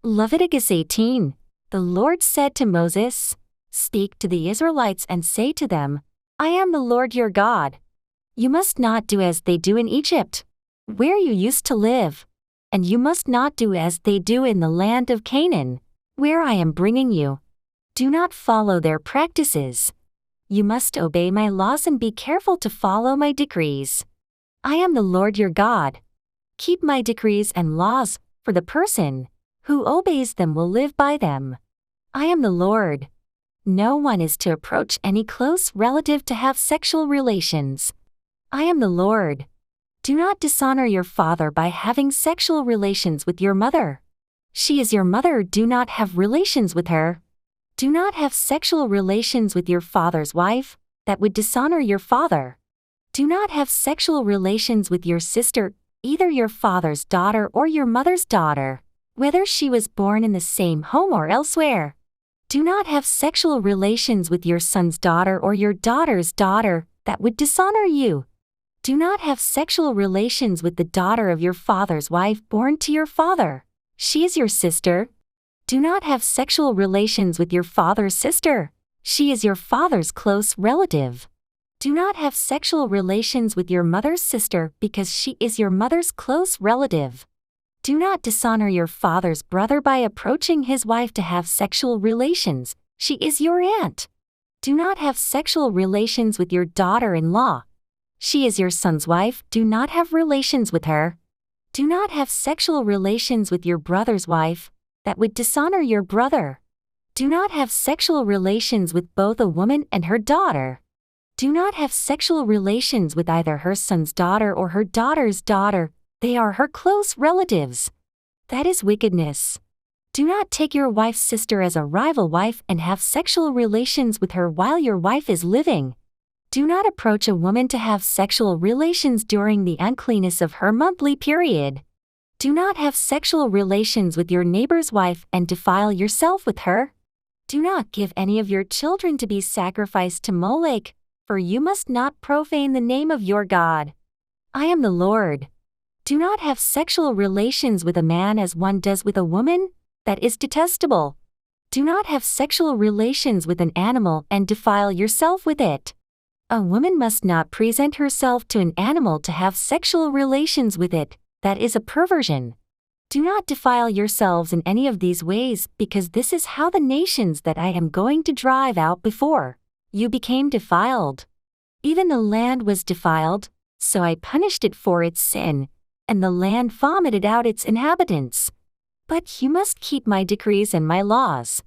Leviticus 18. The Lord said to Moses, "Speak to the Israelites and say to them, I am the Lord your God. You must not do as they do in Egypt, where you used to live, and you must not do as they do in the land of Canaan, where I am bringing you. Do not follow their practices. You must obey my laws and be careful to follow my decrees. I am the Lord your God. Keep my decrees and laws, for the person who obeys them will live by them. I am the Lord. No one is to approach any close relative to have sexual relations. I am the Lord. Do not dishonor your father by having sexual relations with your mother. She is your mother. Do not have relations with her. Do not have sexual relations with your father's wife, that would dishonor your father. Do not have sexual relations with your sister, either your father's daughter or your mother's daughter, whether she was born in the same home or elsewhere. Do not have sexual relations with your son's daughter or your daughter's daughter, that would dishonor you. Do not have sexual relations with the daughter of your father's wife born to your father. She is your sister. Do not have sexual relations with your father's sister. She is your father's close relative. Do not have sexual relations with your mother's sister because she is your mother's close relative. Do not dishonor your father's brother by approaching his wife to have sexual relations. She is your aunt. Do not have sexual relations with your daughter-in-law. She is your son's wife. Do not have relations with her. Do not have sexual relations with your brother's wife, that would dishonor your brother. Do not have sexual relations with both a woman and her daughter. Do not have sexual relations with either her son's daughter or her daughter's daughter. They are her close relatives. That is wickedness. Do not take your wife's sister as a rival wife and have sexual relations with her while your wife is living. Do not approach a woman to have sexual relations during the uncleanness of her monthly period. Do not have sexual relations with your neighbor's wife and defile yourself with her. Do not give any of your children to be sacrificed to Molech, for you must not profane the name of your God. I am the Lord. Do not have sexual relations with a man as one does with a woman, that is detestable. Do not have sexual relations with an animal and defile yourself with it. A woman must not present herself to an animal to have sexual relations with it, that is a perversion. Do not defile yourselves in any of these ways, because this is how the nations that I am going to drive out before you became defiled. Even the land was defiled, so I punished it for its sin, and the land vomited out its inhabitants. But you must keep my decrees and my laws.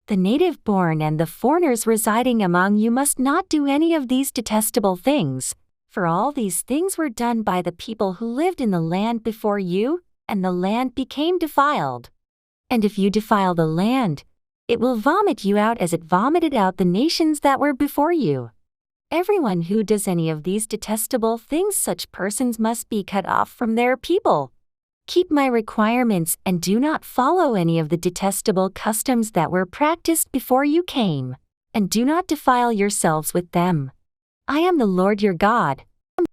The native-born and the foreigners residing among you must not do any of these detestable things, for all these things were done by the people who lived in the land before you, and the land became defiled. And if you defile the land, it will vomit you out as it vomited out the nations that were before you. Everyone who does any of these detestable things, such persons must be cut off from their people. Keep my requirements and do not follow any of the detestable customs that were practiced before you came, and do not defile yourselves with them. I am the Lord your God.